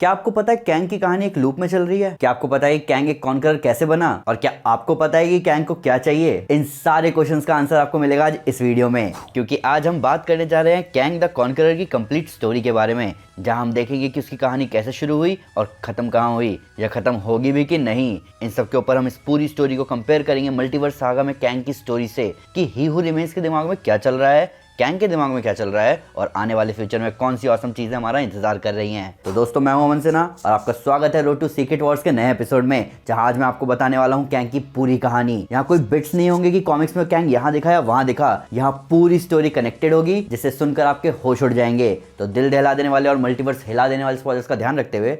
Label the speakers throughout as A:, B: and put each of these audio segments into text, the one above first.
A: क्या आपको पता है कैंग की कहानी एक लूप में चल रही है? क्या आपको पता है कि कैंग एक कॉन्करर कैसे बना? और क्या आपको पता है कि कैंग को क्या चाहिए? इन सारे क्वेश्चंस का आंसर आपको मिलेगा आज इस वीडियो में, क्योंकि आज हम बात करने जा रहे हैं कैंग द कॉन्करर की कंप्लीट स्टोरी के बारे में, जहां हम देखेंगे कि उसकी कहानी कैसे शुरू हुई और खत्म कहां हुई, या खत्म होगी भी कि नहीं। इन सब के ऊपर हम इस पूरी स्टोरी को कंपेयर करेंगे मल्टीवर्स सागा में कैंग की स्टोरी से, कि ही हू रिमेन्स के दिमाग में क्या चल रहा है, कैंग के दिमाग में क्या चल रहा है, और आने वाले फ्यूचर में कौन सी ऑसम चीजें हमारा इंतजार कर रही हैं। तो दोस्तों, मैं हूं अमन सिन्हा और आपका स्वागत है रोड टू सीक्रेट वॉर्स के नए एपिसोड में, जहां आज मैं आपको बताने वाला हूं कैंग की पूरी कहानी। यहाँ कोई बिट्स नहीं होंगे कि कॉमिक्स में कैंग यहाँ दिखा या वहां दिखा। यहाँ पूरी स्टोरी कनेक्टेड होगी, जिसे सुनकर आपके होश उड़ जाएंगे। तो दिल दहला देने वाले और मल्टीवर्स हिला देने वाले स्पॉयलर्स का ध्यान रखते हुए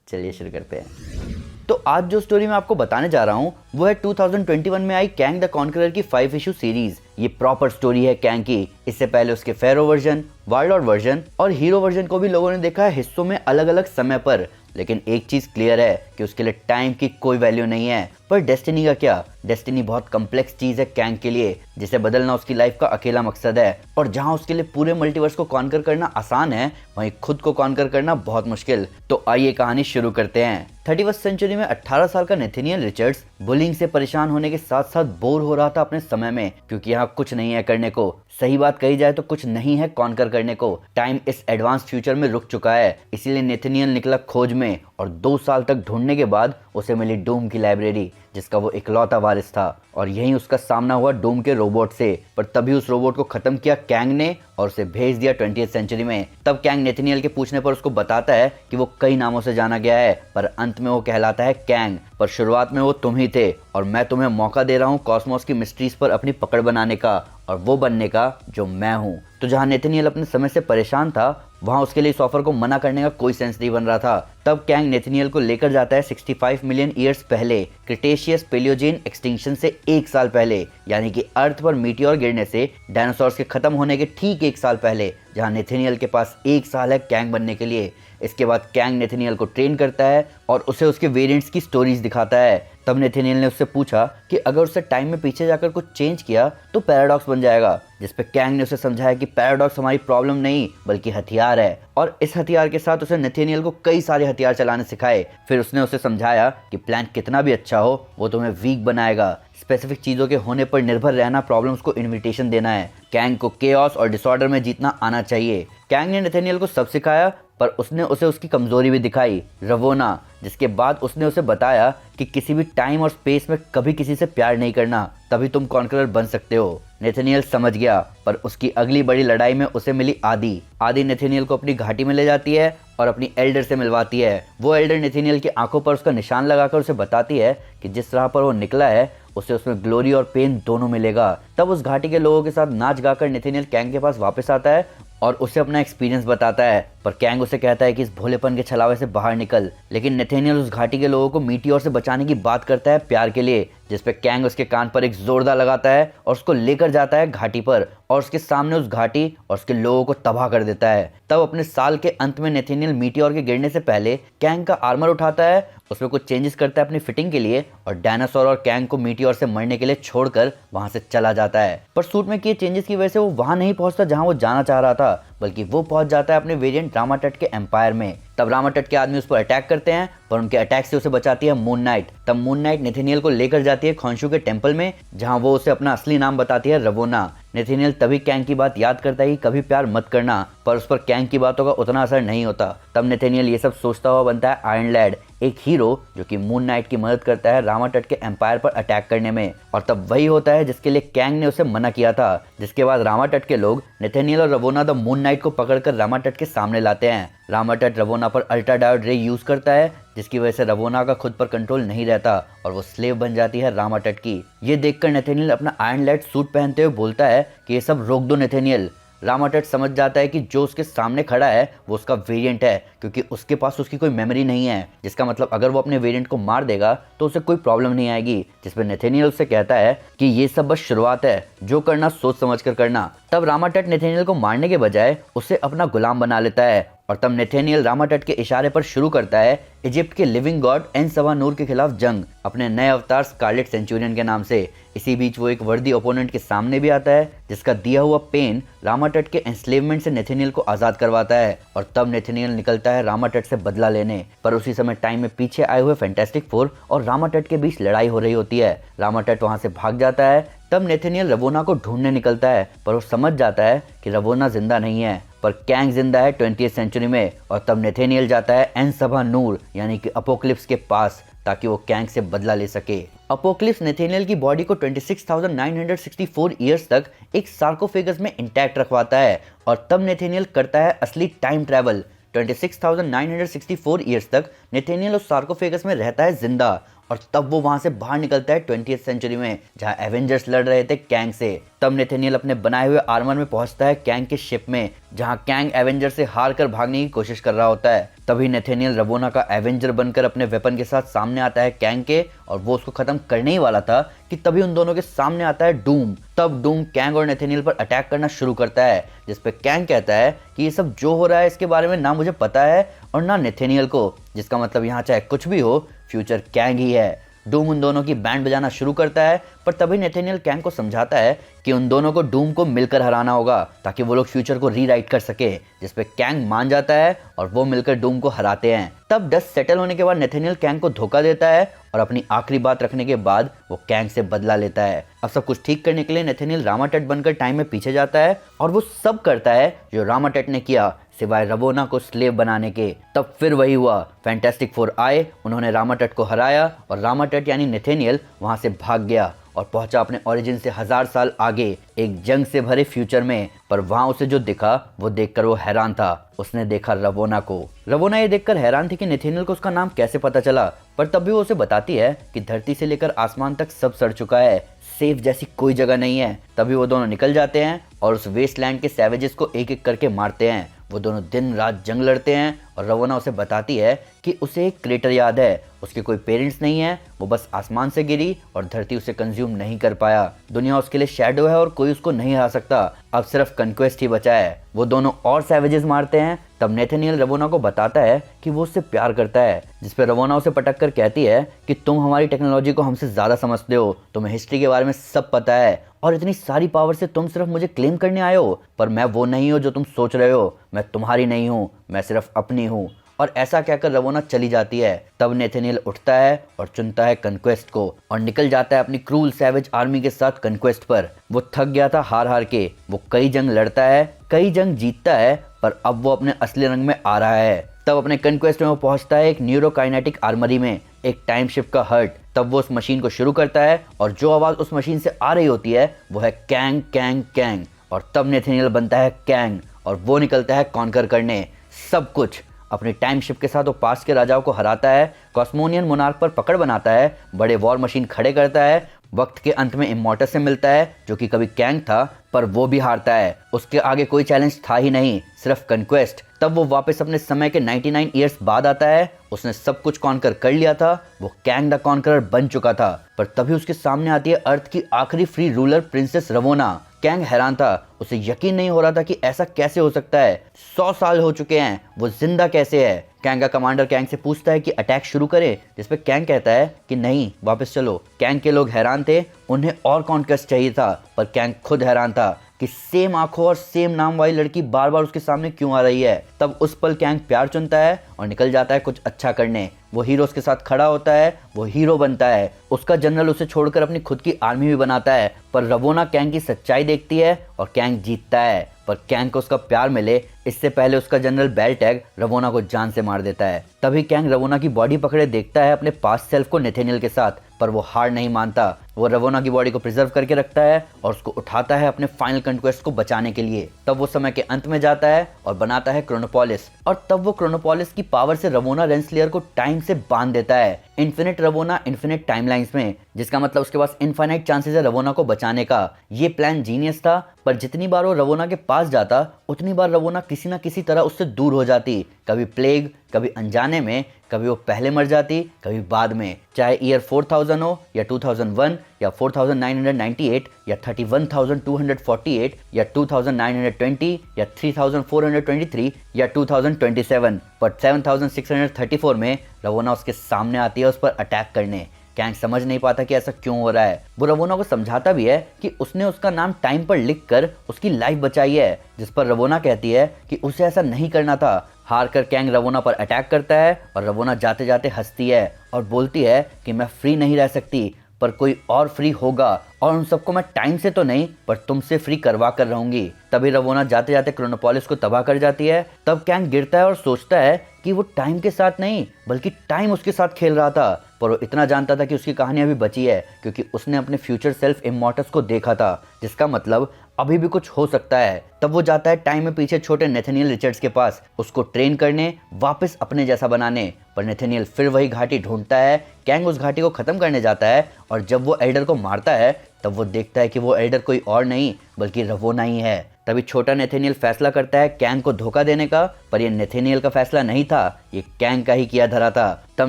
A: चलिए शुरू करते हैं। तो आज जो स्टोरी मैं आपको बताने जा रहा हूँ वो है 2021 में आई कैंग द कॉन्करर की 5 इशू सीरीज। ये प्रॉपर स्टोरी है कैंग की। इससे पहले उसके फेरो वर्जन, वारलॉर्ड वर्जन और हीरो वर्जन को भी लोगों ने देखा है हिस्सों में अलग अलग समय पर, लेकिन एक चीज क्लियर है कि उसके लिए टाइम की कोई वैल्यू नहीं है। पर डेस्टिनी का क्या? डेस्टिनी बहुत कम्प्लेक्स चीज है कैंग के लिए, जिसे बदलना उसकी लाइफ का अकेला मकसद है। और जहां उसके लिए पूरे मल्टीवर्स को कॉन्कर करना आसान है, वहीं खुद को कॉन्कर करना बहुत मुश्किल। तो आइए कहानी शुरू करते हैं। 31st सेंचुरी में 18 साल का नेथेनियल रिचर्ड्स बुलिंग से परेशान होने के साथ साथ बोर हो रहा था अपने समय में, क्योंकि यहाँ कुछ नहीं है करने को। सही बात कही जाए तो कुछ नहीं है कॉन्कर करने को। टाइम इस एडवांस फ्यूचर में रुक चुका है। इसीलिए नेथेनियल निकला खोज में, और 2 साल तक ढूंढने के बाद उसे मिली डूम की लाइब्रेरी, जिसका वो इकलौता वारिस था। और यहीं उसका सामना हुआ डूम के रोबोट से। पर तभी उस रोबोट को खत्म किया कैंग ने और उसे भेज दिया 20th सेंचुरी में। तब कैंग नेथेनियल के पूछने पर उसको बताता है कि वो कई नामों से जाना गया है, पर अंत में वो कहलाता है कैंग। पर शुरुआत में वो तुम ही थे, और मैं तुम्हें मौका दे रहा हूँ कॉस्मोस की मिस्ट्रीज पर अपनी पकड़ बनाने का, और वो बनने का जो मैं हूँ। तो जहाँ नेथेनियल अपने समय से परेशान था, वहाँ उसके लिए इस ऑफर को मना करने का कोई सेंस नहीं बन रहा था। तब कैंग नेथेनियल को लेकर जाता है 65 मिलियन ईयर्स पहले, क्रिटेशियस पेलियोजेन एक्सटिंक्शन से 1 साल पहले, यानी कि अर्थ पर मीटियोर गिरने से डायनासोर्स के खत्म होने के ठीक 1 साल पहले, जहाँ नेथेनियल के पास 1 साल है कैंग बनने के लिए। इसके बाद कैंग नेथेनियल को ट्रेन करता है और उसे उसके वेरिएंट्स की स्टोरीज दिखाता है। तब नेथेनियल ने उससे पूछा कि अगर उससे टाइम में पीछे जाकर कुछ चेंज किया तो पैराडॉक्स बन जाएगा, जिस पे कैंग ने उसे समझाया कि पैराडॉक्स हमारी प्रॉब्लम नहीं बल्कि हथियार है। और इस हथियार के साथ उसे नेथेनियल को कई सारे हथियार चलाने सिखाए। फिर उसने उसे समझाया कि प्लान कितना भी अच्छा हो, वो तुम्हें वीक बनाएगा। स्पेसिफिक चीजों के होने पर निर्भर रहना प्रॉब्लम्स को इनविटेशन देना है। कैंग को केओस और डिसऑर्डर में जीतना आना चाहिए। कैंग ने नेथेनियल को सब सिखाया, पर उसने उसे उसकी कमजोरी भी दिखाई, रवोना। जिसके बाद उसने उसे बताया कि किसी भी टाइम और स्पेस में कभी किसी से प्यार नहीं करना, तभी तुम कॉन्करर बन सकते हो। नेथेनियल समझ गया, पर उसकी अगली बड़ी लड़ाई में उसे मिली आदि नेथेनियल को अपनी घाटी में ले जाती है और अपनी एल्डर से मिलवाती है। वो एल्डर नेथेनियल की आंखों पर उसका निशान लगाकर उसे बताती है कि जिस राह पर वो निकला है उसे उसमें ग्लोरी और पेन दोनों मिलेगा। तब उस घाटी के लोगों के साथ नाच गाकर नेथेनियल कैंग के पास वापस आता है और उसे अपना एक्सपीरियंस बताता है। पर कैंग उसे कहता है कि इस भोलेपन के छलावे से बाहर निकल। लेकिन नेथेनियल उस घाटी के लोगों को मीटियोर से बचाने की बात करता है प्यार के लिए, जिस पे कैंग उसके कान पर एक जोरदार लगाता है और उसको लेकर जाता है घाटी पर, और उसके सामने उस घाटी और उसके लोगों को तबाह कर देता है। तब अपने साल के अंत में नेथेनियल मीटियोर के गिरने से पहले कैंग का आर्मर उठाता है, उसमें कुछ चेंजेस करता है अपनी फिटिंग के लिए, और डायनासोर और कैंग को मीटियोर से मरने के लिए छोड़कर वहां से चला जाता है। पर सूट में किए चेंजेस की वजह से वो वहां नहीं पहुंचता जहां वो जाना चाह रहा था, बल्कि वो पहुंच जाता है अपने वेरिएंट रामाटट के एम्पायर में। तब रामाटट के आदमी उस पर अटैक करते हैं, पर उनके अटैक से उसे बचाती है मून नाइट। तब मून नाइट नेथेनियल को लेकर जाती है खोंशू के टेंपल में, जहां वो उसे अपना असली नाम बताती है, रवोना। नेथेनियल तभी कैंग की बात याद करता है कि कभी प्यार मत करना, पर उस पर कैंग की बातों का उतना असर नहीं होता। तब नेथेनियल ये सब सोचता हुआ बनता है आयरन लैड, एक हीरो जो कि मून नाइट की मदद करता है रामाटट के एम्पायर पर अटैक करने में। और तब वही होता है जिसके लिए कैंग ने उसे मना किया था। जिसके बाद रामाटट के लोग नेथेनियल और रवोना द मून नाइट को पकड़कर रामाटट के सामने लाते हैं। रामाटट रवोना पर अल्ट्रा डायोड रे यूज करता है, जिसकी वजह से रवोना का खुद पर कंट्रोल नहीं रहता और वो स्लेव बन जाती है रामाटट की। ये देखकर नेथेनियल अपना आयरन लैड सूट पहनते हुए बोलता है कि ये सब रोक दो नेथेनियल। रामाटट समझ जाता है कि जो उसके सामने खड़ा है वो उसका वेरिएंट है, क्योंकि उसके पास उसकी कोई मेमोरी नहीं है, जिसका मतलब अगर वो अपने वेरिएंट को मार देगा तो उसे कोई प्रॉब्लम नहीं आएगी। जिस पर नेथेनियल उससे कहता है कि ये सब बस शुरुआत है, जो करना सोच समझ कर करना। तब रामाटट नेथेनियल को मारने के बजाय उसे अपना गुलाम बना लेता है और तब नेथेनियल रामाटट के इशारे पर शुरू करता है इजिप्ट के लिविंग गॉड एन-सबा-नूर के खिलाफ जंग अपने नए अवतार स्कारलेट सेंचुरियन के नाम से। इसी बीच वो एक वर्दी ओपोनेंट के सामने भी आता है जिसका दिया हुआ पेन रामाटट के एंस्लेवमेंट से नेथेनियल को आजाद करवाता है और तब नेथेनियल निकलता है रामाटट से बदला लेने। पर उसी समय टाइम में पीछे आए हुए फैंटास्टिक फोर और रामाटट के बीच लड़ाई हो रही होती है। रामाटट वहां से भाग जाता है। तब नेथेनियल रवोना को ढूंढने निकलता है पर वो समझ जाता है कि रवोना जिंदा नहीं है पर कैंग जिंदा है 20th सेंचुरी में। और तब नेथेनियल जाता है एन-सबा-नूर यानी कि अपोक्लिप्स के पास ताकि वो कैंग से बदला ले सके। अपोक्लिप्स नेथेनियल की बॉडी को 26,964 ईयर्स तक एक सार्कोफेगस में इंटैक्ट रखवाता है और तब नेथेनियल करता है असली टाइम ट्रैवल। 26,964 ईयर्स तक नेथेनियल उस सार्कोफेगस में रहता है जिंदा और तब वो वहां से बाहर निकलता है 20th सेंचुरी में जहां एवेंजर्स लड़ रहे थे कैंग से। तब नेथेनियल अपने बनाए हुए आर्मर में पहुंचता है कैंग के शिप में जहां कैंग एवेंजर से हार कर भागने की कोशिश कर रहा होता है। तभी नेथेनियल रवोना का एवेंजर बनकर अपने वेपन के साथ सामने आता है कैंग के और वो उसको खत्म करने ही वाला था कि तभी उन दोनों के सामने आता है डूम। तब डूम कैंग और नेथेनियल पर अटैक करना शुरू करता है जिसपे कैंग कहता है कि ये सब जो हो रहा है इसके बारे में ना मुझे पता है और ना नेथेनियल को, जिसका मतलब यहाँ चाहे कुछ भी हो फ्यूचर कैंग ही है। डूम उन दोनों की बैंड बजाना शुरू करता है पर तभी नेथेनियल कैंग को समझाता है कि उन दोनों को डूम को मिलकर हराना होगा ताकि वो लोग फ्यूचर को रीराइट कर सके, जिसपे कैंग मान जाता है और वो मिलकर डूम को हराते हैं। तब डस्ट सेटल होने के बाद नेथेनियल कैंग को धोखा देता है और अपनी आखिरी बात रखने के बाद वो कैंग से बदला लेता है। अब सब कुछ ठीक करने के लिए नेथेनियल रामाटट बनकर टाइम में पीछे जाता है और वो सब करता है जो रामाटट ने किया सिवाय रवोना को स्लेव बनाने के। तब फिर वही हुआ, फैंटास्टिक फोर आए, उन्होंने रामाटट को हराया और रामाटट यानी नेथेनियल वहां से भाग गया और पहुंचा अपने ओरिजिन से 1000 साल आगे एक जंग से भरे फ्यूचर में। पर वहां उसे जो दिखा वो देखकर वो हैरान था। उसने देखा रवोना को। रवोना ये देखकर हैरान थी कि नेथेनियल को उसका नाम कैसे पता चला, पर तब भी वो उसे बताती है कि धरती से लेकर आसमान तक सब सड़ चुका है, सेफ जैसी कोई जगह नहीं है। तभी वो दोनों निकल जाते हैं और उस वेस्टलैंड के सैवेजेस को एक एक करके मारते हैं। वो दोनों दिन रात जंग लड़ते हैं और रवोना उसे बताती है कि उसे एक क्रेटर याद है, उसके कोई पेरेंट्स नहीं है, वो बस आसमान से गिरी और धरती उसे कंज्यूम नहीं कर पाया। दुनिया उसके लिए शैडो है और कोई उसको नहीं हरा सकता, अब सिर्फ कन्क्वेस्ट ही बचा है। वो दोनों और सैवेजेस मारते हैं। तब नेथेनियल रवोना को बताता है कि वो उससे प्यार करता है, जिसपे रवोना उसे पटक कर कहती है कि तुम हमारी टेक्नोलॉजी को हमसे ज्यादा समझते हो, तुम्हें हिस्ट्री के बारे में सब पता है और इतनी सारी पावर से तुम सिर्फ मुझे क्लेम करने आए हो, पर मैं वो नहीं हूँ जो तुम सोच रहे हो, मैं तुम्हारी नहीं हूँ, मैं सिर्फ अपनी हूँ। और ऐसा कहकर रवोना चली जाती है। तब नेथेनियल उठता है और चुनता है कन्क्वेस्ट को और निकल जाता है अपनी क्रूल सैवेज आर्मी के साथ कन्क्वेस्ट पर। वो थक गया था हार हार के, वो कई जंग लड़ता है, कई जंग जीतता है, पर अब वो अपने असली रंग में आ रहा है। तब अपने कन्क्वेस्ट में वो पहुंचता है एक न्यूरोकाइनेटिक आर्मरी में, एक टाइम शिप का हर्ट। तब वो उस मशीन को शुरू करता है और जो आवाज उस मशीन से आ रही होती है वो है कैंग कैंग कैंग। और तब नेथेनियल बनता है कैंग और वो निकलता है कॉन्कर करने सब कुछ। अपनी टाइम शिप के साथ वो पास्ट के राजाओं को हराता है, कॉस्मोनियन मोनार्क पर पकड़ बनाता है, बड़े वॉर मशीन खड़े करता है। वक्त के अंत में इमॉर्टस से मिलता है जो कि कभी कैंग था, पर वो भी हारता है। उसके आगे कोई चैलेंज था ही नहीं, सिर्फ कन्क्वेस्ट। तब वो वापस अपने समय के 99 ईयर्स बाद आता है। उसने सब कुछ कॉन्कर कर लिया था, वो कैंग द कॉन्करर बन चुका था। पर तभी उसके सामने आती है अर्थ की आखिरी फ्री रूलर प्रिंसेस रवोना। कैंग हैरान था, उसे यकीन नहीं हो रहा था कि ऐसा कैसे हो सकता है। 100 साल हो चुके हैं, वो जिंदा कैसे है। कैंग का कमांडर कैंग से पूछता है कि अटैक शुरू करे, जिसपे कैंग कहता है कि नहीं, वापस चलो। कैंग के लोग हैरान थे, उन्हें और कॉन्क्वेस्ट चाहिए था, पर कैंग खुद हैरान था कि सेम आंखों और सेम नाम वाली लड़की बार बार उसके सामने क्यों आ रही है। तब उस पल कैंग प्यार चुनता है और निकल जाता है कुछ अच्छा करने। वो हीरोज के साथ खड़ा होता है, वो हीरो बनता है। उसका जनरल उसे छोड़कर अपनी खुद की आर्मी भी बनाता है, पर रवोना कैंग की सच्चाई देखती है और कैंग जीतता है। पर कैंग को उसका प्यार मिले इससे पहले उसका जनरल बेलटैग रवोना को जान से मार देता है। तभी कैंग रवोना की बॉडी पकड़े देखता है अपने पास्ट सेल्फ को नेथेनियल के साथ, पर वो हार नहीं मानता। वो रवोना की बॉडी को प्रिजर्व करके रखता है और उसको उठाता है अपने फाइनल कन्क्वेस्ट को बचाने के लिए। तब वो समय के अंत में जाता है और बनाता है क्रोनोपोलिस, और तब वो क्रोनोपोलिस की पावर से रवोना रेंसलेयर को टाइम से बांध देता है। इन्फिनिट रवोना इन्फिनिट टाइमलाइंस में, जिसका मतलब उसके पास इनफाइनाइट चांसेस है रवोना को बचाने का। ये प्लान जीनियस था, पर जितनी बार वो रवोना के पास जाता उतनी बार रवोना किसी ना किसी तरह उससे दूर हो जाती। कभी प्लेग, कभी अनजाने में, कभी वो पहले मर जाती, कभी बाद में। चाहे ईयर 4000 हो या 2001 या 4998 या 31248 या 2920 या 3423 या 2027, पर 7634 में रवोना उसके सामने आती है उस पर अटैक करने। कैंग समझ नहीं पाता कि ऐसा क्यों हो रहा है। वो रवोना को समझाता भी है कि उसने उसका नाम टाइम पर लिखकर उसकी लाइफ बचाई है, जिस पर रवोना कहती है कि उसे ऐसा नहीं करना था। हार कर कैंग रवोना पर अटैक करता है और रवोना जाते जाते हंसती है और बोलती है कि मैं फ्री नहीं रह सकती, पर कोई और फ्री होगा, और उन सबको मैं टाइम से तो नहीं पर तुमसे फ्री करवा कर रहूंगी। तभी रवोना जाते जाते क्रोनोपोलिस को तबाह कर जाती है। तब कैंग गिरता है और सोचता है कि वो टाइम के साथ नहीं बल्कि टाइम उसके साथ खेल रहा था, पर वो इतना जानता था कि उसकी कहानी अभी बची है, क्योंकि उसने अपने फ्यूचर सेल्फ इमॉर्टस को देखा था, जिसका मतलब अभी भी कुछ हो सकता है। तब वो जाता है टाइम में पीछे छोटे नेथनियल रिचर्ड्स के पास, उसको ट्रेन करने, वापस अपने जैसा बनाने। पर नेथनियल फिर वही घाटी ढूंढता है। कैंग उस घाटी को खत्म करने जाता है और जब वो एल्डर को मारता है तब वो देखता है कि वो एल्डर कोई और नहीं बल्कि रवोना ही है। तभी छोटा नेथनियल फैसला करता है कैंग को धोखा देने का, पर ये नेथनियल का फैसला नहीं था, ये कैंग का ही किया धरा था। तब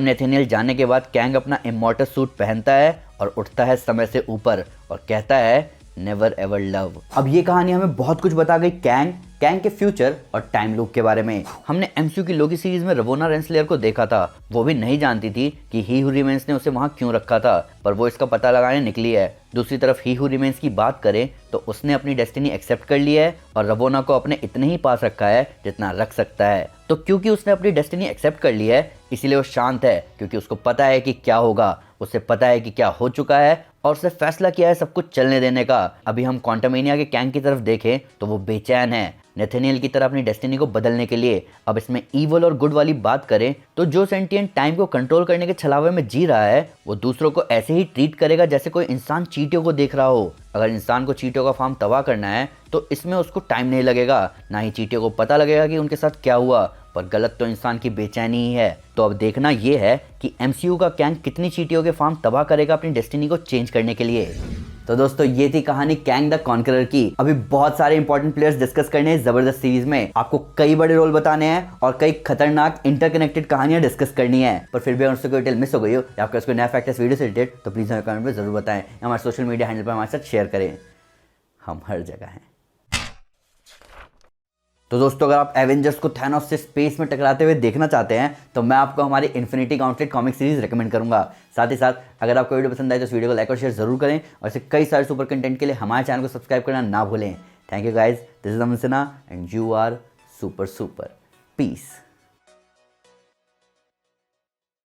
A: नेथनियल जाने के बाद कैंग अपना इमॉर्टस सूट पहनता है और उठता है समय से ऊपर और कहता है नेवर एवर लव। अब ये कहानी हमें बहुत कुछ बता गई कैंग के फ्यूचर और टाइम लूप के बारे में। हमने एमसीयू की लोकी सीरीज में रवोना रेंसलेयर को देखा था। वो भी नहीं जानती थी कि ही हू रिमेन्स ने उसे वहां क्यों रखा था, पर वो इसका पता लगाने निकली है। दूसरी तरफ ही हू रिमेन्स की बात करें तो उसने अपनी डेस्टिनी एक्सेप्ट कर ली है और रवोना को अपने इतने ही पास रखा है जितना रख सकता है। तो क्योंकि उसने अपनी डेस्टिनी एक्सेप्ट कर ली है इसीलिए वो शांत है, क्योंकि उसको पता है कि क्या होगा, उसे पता है कि क्या हो चुका है और उसने फैसला किया है सब कुछ चलने देने का। अभी हम क्वांटमेनिया के कैंग की तरफ देखें तो वो बेचैन है नेथनियल की तरह अपनी डेस्टिनी को बदलने के लिए। अब इसमें ईवल और गुड वाली बात करें तो जो सेंटिएंट टाइम को कंट्रोल करने के छलावे में जी रहा है वो दूसरों को ऐसे ही ट्रीट करेगा जैसे कोई इंसान चींटियों को देख रहा हो। अगर इंसान को चींटियों का फार्म तबाह करना है तो इसमें उसको टाइम नहीं लगेगा, ना ही चींटियों को पता लगेगा कि उनके साथ क्या हुआ, पर गलत तो इंसान की बेचैनी ही है। तो अब देखना ये है कि एमसीयू का कैंग कितनी चींटियों के फार्म तबाह करेगा अपनी डेस्टिनी को चेंज करने के लिए। तो दोस्तों ये थी कहानी कैंग द कॉन्करर की। अभी बहुत सारे इंपॉर्टेंट प्लेयर्स डिस्कस करने हैं जबरदस्त सीरीज में। आपको कई बड़े रोल बताने हैं और कई खतरनाक इंटरकनेक्टेड कहानियां डिस्कस करनी है, पर फिर भी अगर उससे कोई डिटेल मिस हो गई हो या आपका कोई नया फैक्ट इस वीडियो से रिलेटेड तो प्लीज हमें कमेंट में जरूर बताएं। हमारे सोशल मीडिया हैंडल पर हमारे साथ शेयर करें, हम हर जगह हैं। तो दोस्तों अगर आप एवेंजर्स को थैनोस से स्पेस में टकराते हुए देखना चाहते हैं तो मैं आपको हमारी infinity gauntlet comic series recommend करूंगा। साथ ही साथ अगर आपको वीडियो पसंद आए तो इस वीडियो को लाइक और शेयर जरूर करें और ऐसे कई सारे सुपर कंटेंट के लिए हमारे चैनल को सब्सक्राइब करना ना भूलें। Thank you guys, this is Aman Sinha and you are super piece.